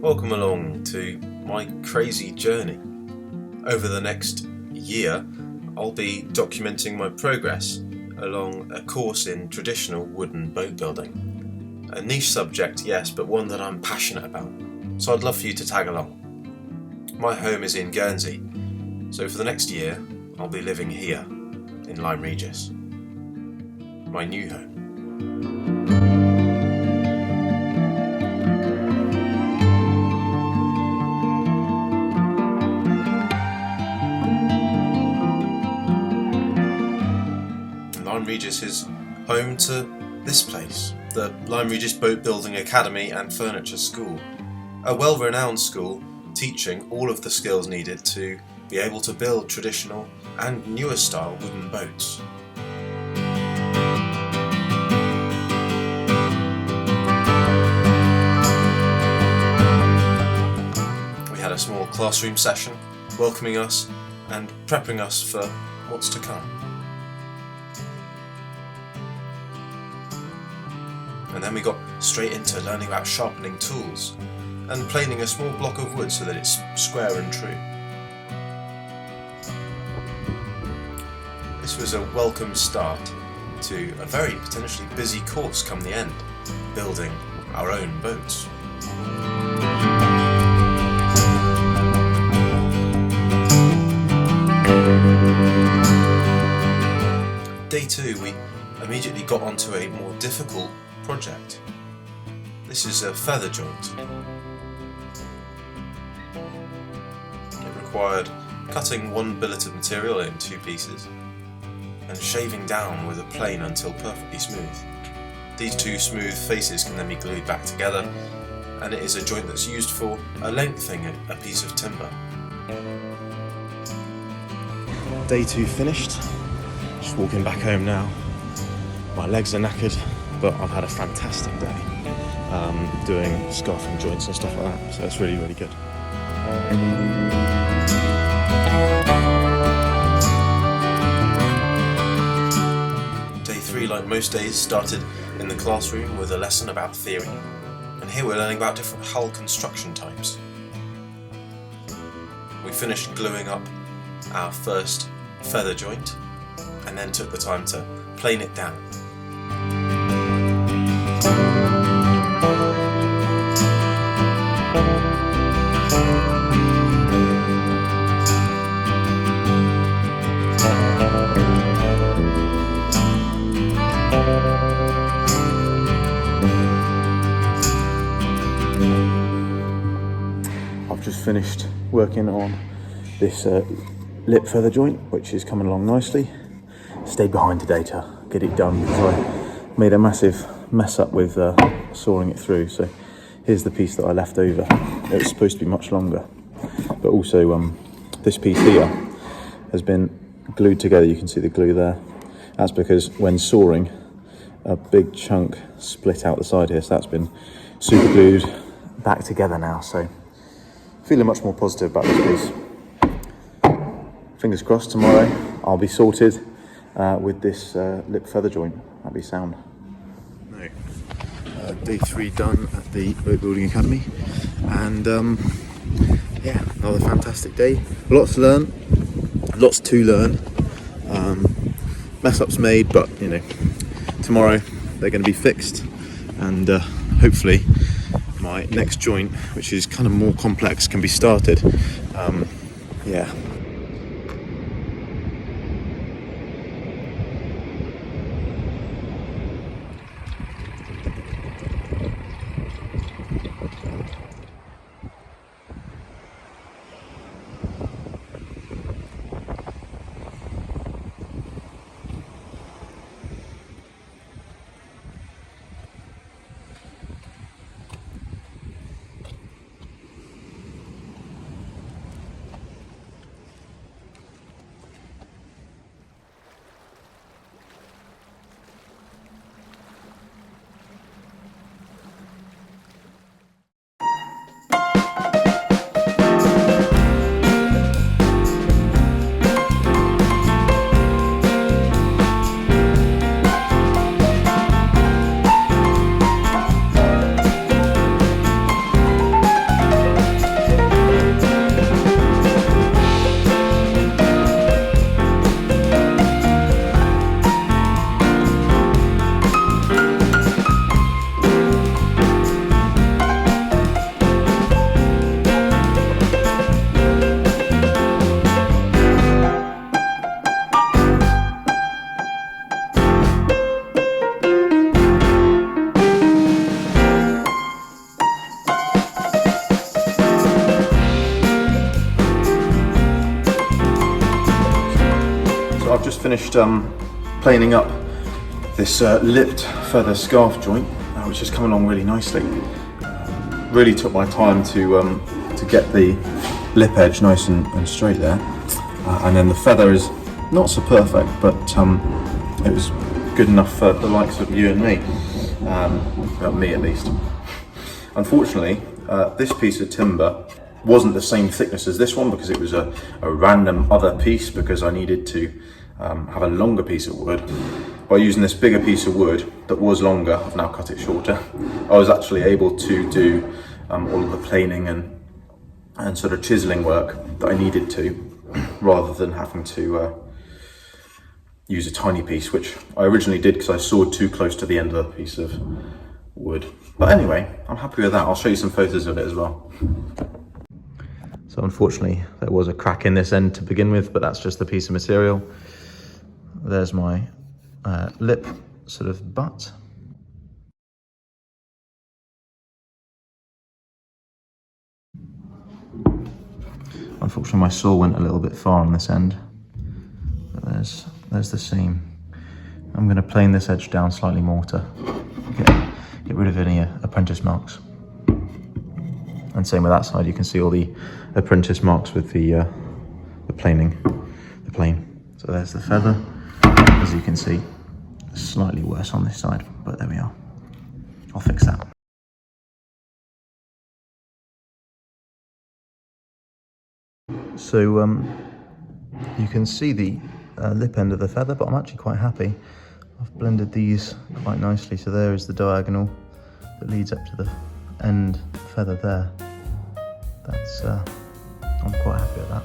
Welcome along to my crazy journey. Over the next year, I'll be documenting my progress along a course in traditional wooden boat building. A niche subject, yes, but one that I'm passionate about, so I'd love for you to tag along. My home is in Guernsey, so for the next year, I'll be living here in Lyme, Regis. My new home. Lyme Regis is home to this place, the Lyme Regis Boat Building Academy and Furniture School, a well-renowned school teaching all of the skills needed to be able to build traditional and newer style wooden boats. We had a small classroom session welcoming us and prepping us for what's to come. And then we got straight into learning about sharpening tools and planing a small block of wood so that it's square and true. This was a welcome start to a very potentially busy course come the end, building our own boats. Day 2, we immediately got onto a more difficult project. This is a feather joint. It required cutting one billet of material in 2 pieces and shaving down with a plane until perfectly smooth. These 2 smooth faces can then be glued back together, and it is a joint that's used for a lengthening a piece of timber. Day 2 finished. Just walking back home now. My legs are knackered, but I've had a fantastic day doing scarfing joints and stuff like that, so it's really, really good. Day 3, like most days, started in the classroom with a lesson about theory, and here we're learning about different hull construction types. We finished gluing up our first feather joint, and then took the time to plane it down. I've just finished working on this lip feather joint, which is coming along nicely. Stayed behind today to get it done because I made a massive mess up with sawing it through. So here's the piece that I left over. It was supposed to be much longer, but also this piece here has been glued together. You can see the glue there. That's because when sawing, a big chunk split out the side here, so that's been super glued back together now. So feeling much more positive about this piece. Fingers crossed tomorrow I'll be sorted with this lip feather joint. That'd be sound. No. Day 3 done at the Boat Building Academy, and yeah, another fantastic day. Lots to learn. Mess ups made, but you know, tomorrow they're going to be fixed, and hopefully my next joint, which is kind of more complex, can be started. Yeah. finished planing up this lipped feather scarf joint, which is coming along really nicely. Really took my time to get the lip edge nice and straight there, and then the feather is not so perfect, but it was good enough for the likes of you and me, well, me at least. Unfortunately, this piece of timber wasn't the same thickness as this one because it was a random other piece, because I needed to have a longer piece of wood. By using this bigger piece of wood that was longer, I've now cut it shorter, I was actually able to do all of the planing and sort of chiseling work that I needed to, rather than having to use a tiny piece, which I originally did because I sawed too close to the end of the piece of wood. But anyway, I'm happy with that. I'll show you some photos of it as well. So unfortunately, there was a crack in this end to begin with, but that's just the piece of material. There's my lip sort of butt. Unfortunately, my saw went a little bit far on this end, but there's the seam. I'm going to plane this edge down slightly more to get rid of any apprentice marks. And same with that side, you can see all the apprentice marks with the plane. So there's the feather. As you can see, slightly worse on this side, but there we are. I'll fix that. So you can see the lip end of the feather, but I'm actually quite happy. I've blended these quite nicely. So there is the diagonal that leads up to the end feather there. I'm quite happy with that.